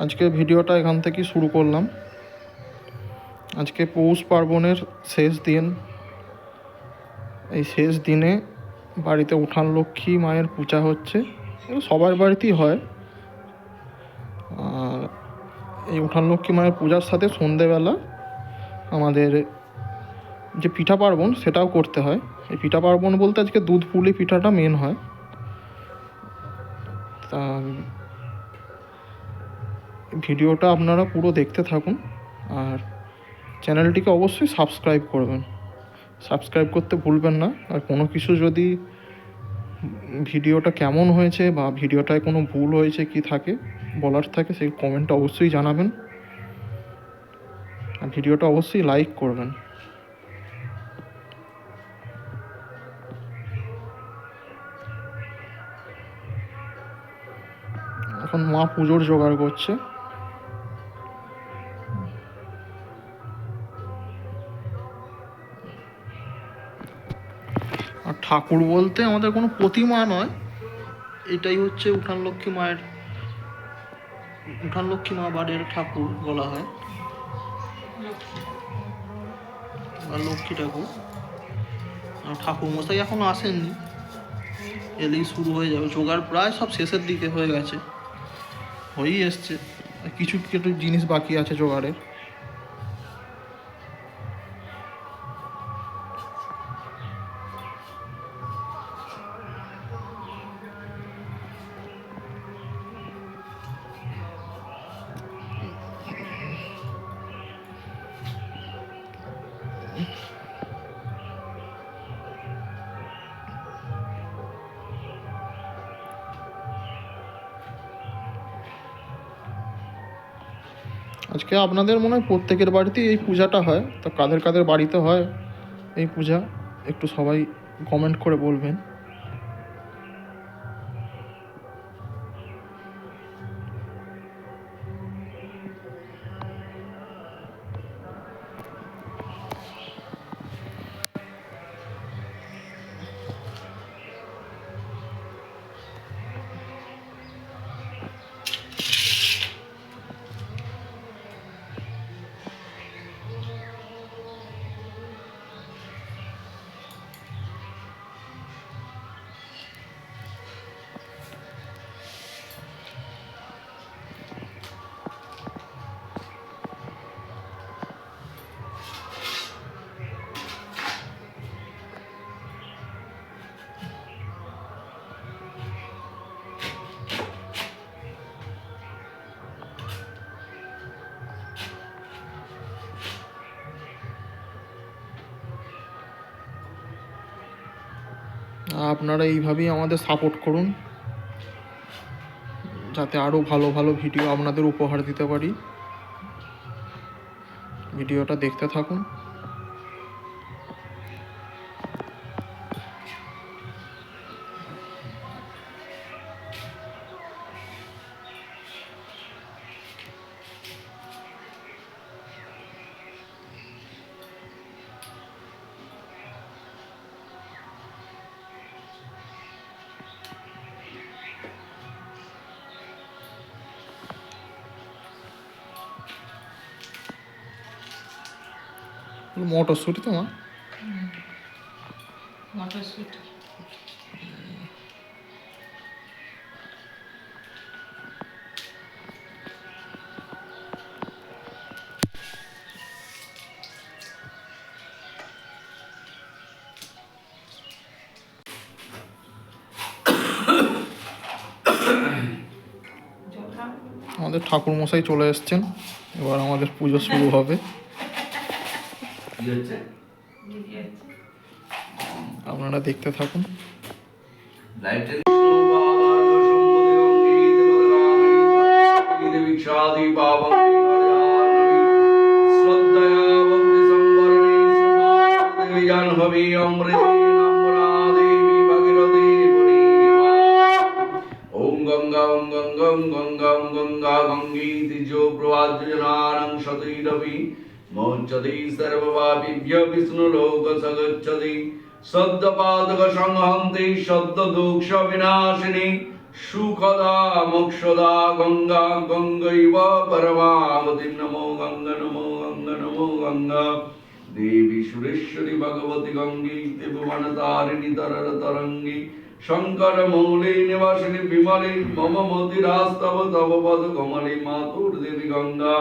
আজকে ভিডিওটা এখান থেকেই শুরু করলাম। আজকে পৌষ পার্বণের শেষ দিন। এই শেষ দিনে বাড়িতে উঠান লক্ষ্মী মায়ের পূজা হচ্ছে, সবার বাড়িতেই হয়। এই উঠান লক্ষ্মী মায়ের পূজার সাথে সন্ধেবেলা আমাদের যে পিঠা পার্বণ সেটাও করতে হয়। এই পিঠা পার্বণ বলতে আজকে দুধ পুলি পিঠাটা মেন হয়। তা ভিডিওটা আপনারা পুরো দেখতে থাকুন, আর চ্যানেলটিকে অবশ্যই সাবস্ক্রাইব করবেন। সাবস্ক্রাইব করতে ভুলবেন না। আর কোনো কিছু যদি ভিডিওটা কেমন হয়েছে বা ভিডিওটায় কোনো ভুল হয়েছে কি থাকে বলার থাকে, সেই কমেন্টটা অবশ্যই জানাবেন। আর ভিডিওটা অবশ্যই লাইক করবেন। এখন মা পুজোর জোগাড় করছে। আর ঠাকুর বলতে আমাদের কোনো প্রতিমা নয়, এটাই হচ্ছে উঠান লক্ষ্মী মায়ের, উঠান লক্ষ্মী মা বাড়ির ঠাকুর বলা হয়, আর লক্ষ্মী ঠাকুর। আর ঠাকুর মশাই এখনো আসেননি, এলেই শুরু হয়ে যাবে। জোগাড় প্রায় সব শেষের দিকে হয়ে গেছে, হয়েই এসছে। কিছু কিছু জিনিস বাকি আছে জোগাড়ের। আজকে আপনাদের মনে হয় প্রত্যেকের বাড়িতেই এই পূজাটা হয়। তো কাদের কাদের বাড়িতে হয় এই পূজা একটু সবাই কমেন্ট করে বলবেন। আপনারা এইভাবেই আমাদের সাপোর্ট করুন, যাতে আরও ভালো ভালো ভিডিও আপনাদের উপহার দিতে পারি। ভিডিওটা দেখতে থাকুন। মটরশুঁটি তো মা, মটরশুঁটি আমাদের ঠাকুর মশাই চলে এসছেন, এবার আমাদের পুজো শুরু হবে। আপনারা দেখতে থাকুন। গঙ্গা ওম গঙ্গা ওম গঙ্গা ওম গঙ্গা গঙ্গীতি যো প্রভাজ্যজনানাং সতৈরবি মোচ্যতি সর্বপাপিভ্য বিষ্ণুলোক সগচ্ছতি সদ্যপাদক সংহন্তি সদ্য দুঃখ বিনাশিনী সুখদা মোক্ষদা গঙ্গা গঙ্গৈব পরমাগতি নমো গঙ্গা নমো গঙ্গা নমো গঙ্গা দেবী সুরেশ্বরী ভগবতী গঙ্গে দেববনতারিণী তরল তরঙ্গী শঙ্কর মৌলি নিবাসিনী বিমলি মম মতিরাস্তব তব পদ কমলি মাতুর দেবী গঙ্গা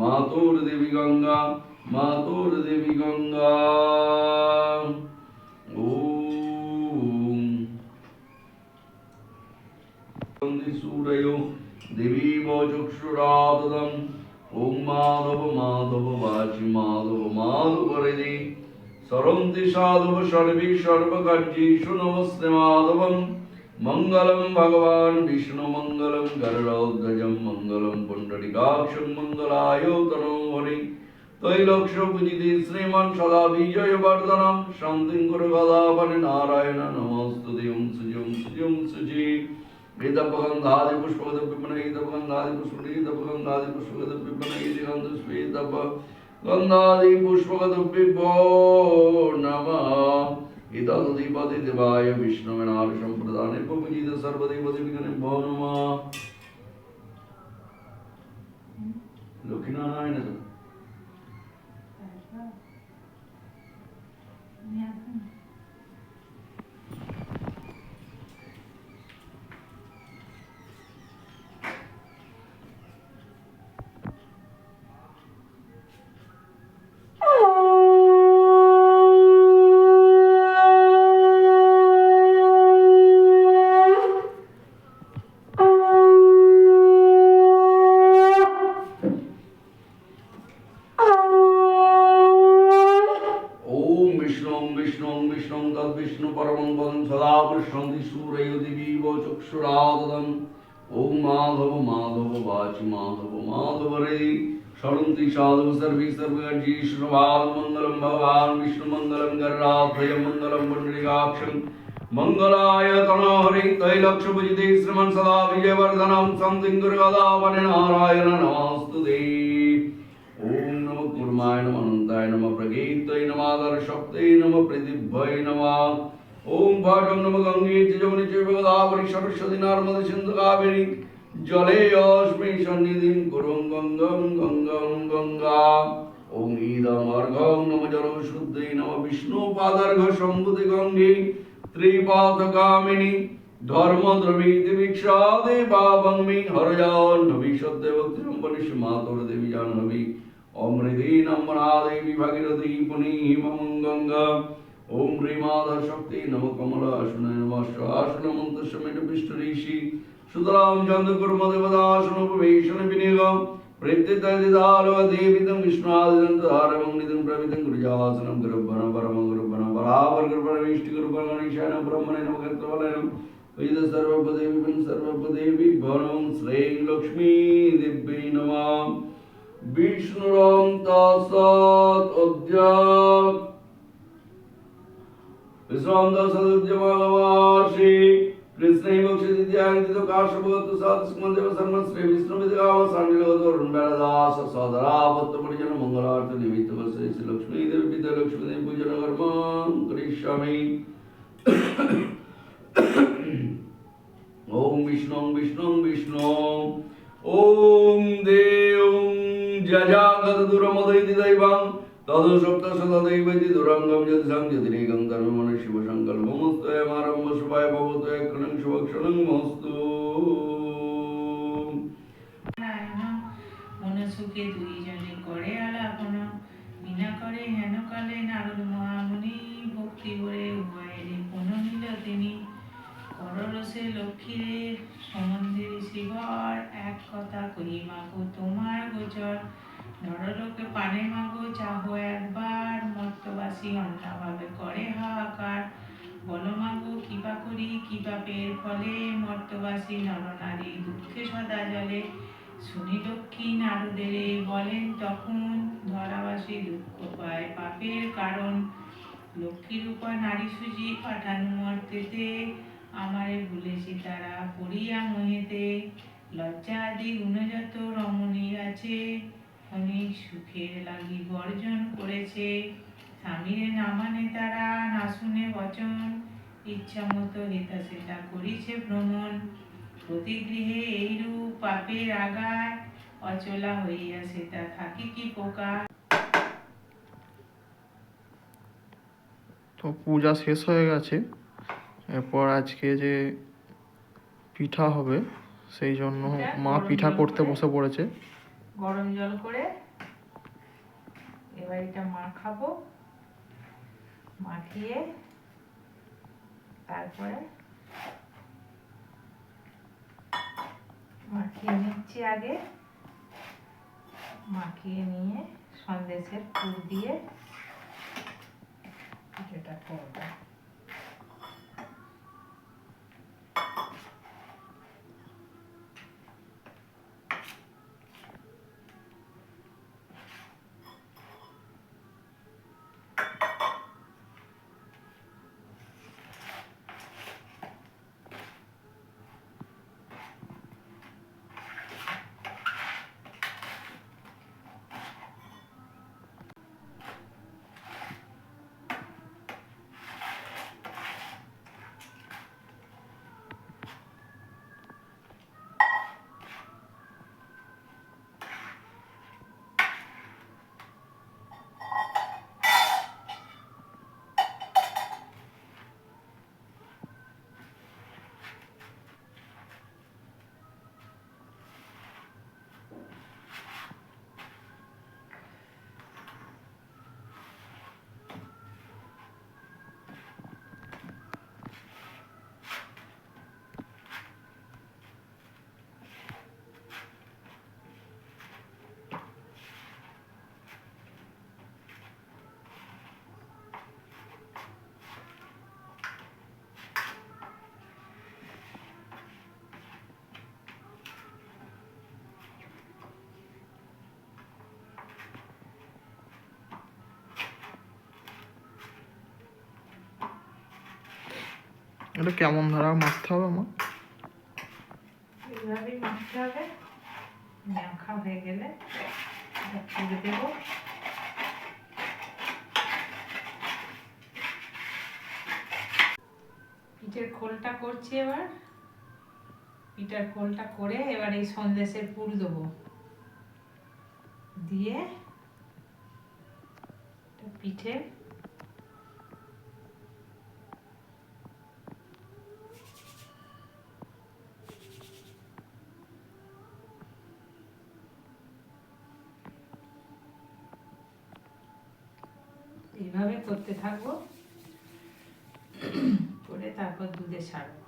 মাতুর দেবী গঙ্গা মাতুর দেবী গঙ্গা ওম সূরয়ো দেবী চক্ষুরাদদম ওম মাধব মাধব বাচি মাধব মাধব হরে সরন্তি সাধব সর্বে সর্বকার্যেষু নমস্তে মাধবম মঙ্গলম ভগবান বিষ্ণু মঙ্গলম গরুড়ধ্বজম মঙ্গলম পুণ্ডরিকাক্ষং মঙ্গলায় তনু হরি তৈলক্ষ পূজিতে শ্রীমান সদা বিজয় বর্ধনম শান্তিং কুরু গদাপনে নারায়ণ নমস্তুতে ওম সুজি वेदपगंधादि पुष्पगत विपणय तपगंधादि पुष्पगंधादि पुष्पगत विपणय गंध श्वेतप गंधादि पुष्पगत विभो नमः इतदधिपति देवाय विष्णुवे नार संप्रदाने पूजित सर्वदेवति विघ्ने भो नमः लक्ष्मीनारायण विष्णु परमं पदं सदा पृष्ठन्ति सूरयो दिवीव चक्षुराददम् ॐ माधव माधव वाचि माधव माधव हरे शरन्ति साधु सर्वे सर्वजीष्णु मंगलम भगवान विष्णु मंगलम गरुडाध्वज मंगलम पुण्डरीकाक्षं मंगलाय तनोहरि तैलक्ष पूजिते श्रीमन् सदा विजयवर्धनं संतिं गुरुगदापने नारायण नमस्तुते ओम नमः कुर्माय नमः अनंताय नमः प्रगीतये नमः आदर्शक्तये नमः प्रतिभये नमः ओम भाटं नमः गंगे जमुने चैव गोदावरी सरस्वती नर्मदे सिन्धु कावेरी जले अस्मि सन्निधिं कुरु गंगं गंगं गंगा ओम ईदं अर्घं नमः जलशुद्धये नमः विष्णुपादार्घ सम्भुते गंगे त्रिपादकामिनी धर्मद्रवीति भिक्षादे पावंमि हरजाह्नवी सत्यभक्तिरं पनिष्य मातुर देवी जाह्नवी अमृते नमना देवी भागीरथी पुनीमं गंगा ओम ह्रीमाधर शक्ति नमः कमलासनाय नमः शासनमन्तस्यमेन विष्णुऋषि सुतरां चन्द्रकुर्मदेवदासनोपवेशनं विनिगम प्रत्येतादिदालो देवीतं विष्णुआदितं धारमं नितं प्रवितं गुरुजासनं गुरुभ्रं परमं गुरुभ्रं परावर गुरुपरमेष्टि गुरुपरगणेशाय ब्रह्मणे नमः कर्तृवले नमः वेद सर्वपदेवी भवनं श्रीं लक्ष्मी देव्यै नमः विष्णुरं तत्सत् अद्य विश्वामदसद्यमागवार्षि कृष्णै मोक्षदित्यान्तितो काश्यपगतो साधुस्मदेव शर्म श्री विष्णुविद्याव सान्निलगतोरुणबेलदास सदरापत्तपरिजन मंगलार्थ निमित्तव श्री लक्ष्मी देवी पिता लक्ष्मी देवी पूजन कर्म करिष्यामि ओम विष्णु ओम देव जजागत दुरमदैति दैवं तदो सप्त सदैवैति दुरंगम यदिसं यदिरेकं कर्ममन शिव संकल्पमस्तु यमारंभ शुभाय भवतु यक्षणं शुभक्षणं मस्तु মনসুখে দুইজনে করে আলাপন বিনা করে হেন কালে নারদ মহামুনি ভক্তি করে উভয়ের পুন নিল তিনি কররসে লক্ষ্মীরে সম্বন্ধে শিবর এক কথা কহি মাগো তোমার গোচর নরলোকে পানে মাগো চাহো একবার মর্তবাসী অন্নাভাবে করে হাহাকার বলো মাগো কৃপা করি কি পাপের ফলে মর্তবাসী নরনারী দুঃখে সদা জলে শুনি লক্ষ্মী নারদের বলেন তখন ধরাবাসী দুঃখ পায় পাপের কারণ লক্ষ্মীর উপর নারী সুজি পাঠানো মর্তেতে আমারে ভুলেছি তারা পড়িয়া মোহেতে লজ্জা আদি গুণযত রমণীর আছে অনেক সুখের লাগি বর্জন করেছে স্বামীরে না মানে তারা না শুনে বচন ইচ্ছা মতো হেতা সেটা করিছে ভ্রমণ প্রতি গৃহে এইরূপ পাপের আগায় অচলা হইয়া সেটা থাকি কি পোকা। তো পূজা শেষ হয়ে গেছে, এরপর আজকে যে পিঠা হবে সেই জন্য মা পিঠা করতে বসে পড়েছে। গরম জল করে এবার এটা মাখাবো, মাখিয়ে তারপরে মাখিয়ে নিচ্ছি আগে, মাখিয়ে নিয়ে সন্দেশের পুর দিয়ে পিঠাটা করবো। এটা কেমন ধারা মাখতে হবে মা? এইভাবেই মাখতে হবে, মাখা হয়ে গেলে এটা তুলে দেবো। পিঠের খোলটা করছি এবার, পিঠার খোলটা করে এবার এই সন্দেশের পুর দেবো, দিয়ে পিঠে এইভাবে করতে থাকবো, করে তারপর দুধে ছাড়বো।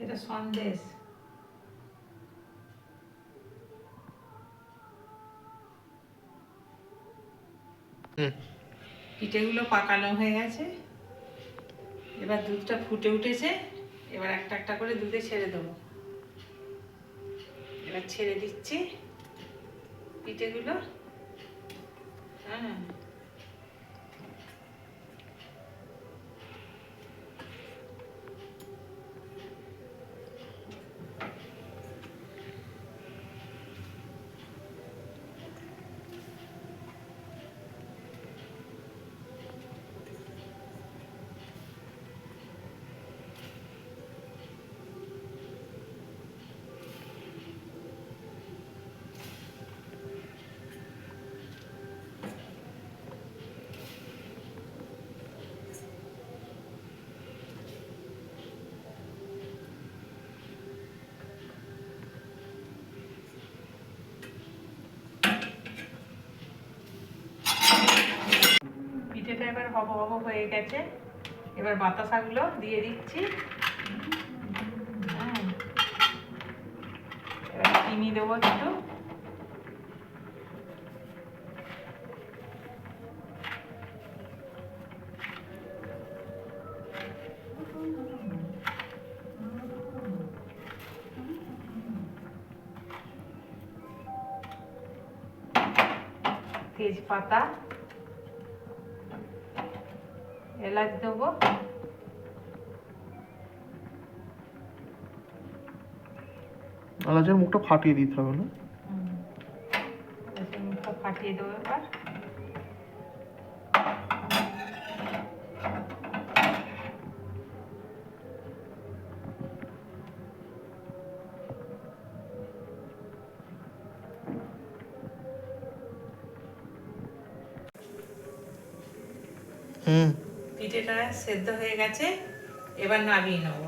এটা সন্দেশ। পিঠেগুলো পাকানো হয়ে গেছে, এবার দুধটা ফুটে উঠেছে, এবার একটা একটা করে দুধে ছেড়ে দেবো। এবার ছেড়ে দিচ্ছি পিঠেগুলো। হ্যাঁ, হব হব হয়ে গেছে। এবার বাতাসাগুলো দিয়ে দিচ্ছি। হ্যাঁ, এবার চিনি দেবো একটু। তেজপাতা, এলাচ দেবো, এলাচের মুখটা ফাটিয়ে দিতে হবে না? মুখটা ফাটিয়ে দেবো এবার। পিঠেটা সেদ্ধ হয়ে গেছে, এবার নামিয়ে নেব।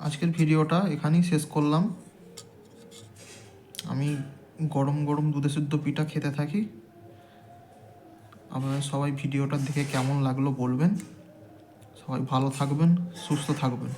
আজকের ভিডিওটা এখানেই শেষ করলাম। আমি গরম গরম দুধে সিদ্ধ পিঠা খেতে থাকি। আপনারা সবাই ভিডিওটা দেখে কেমন লাগলো বলবেন। সবাই ভালো থাকবেন, সুস্থ থাকবেন।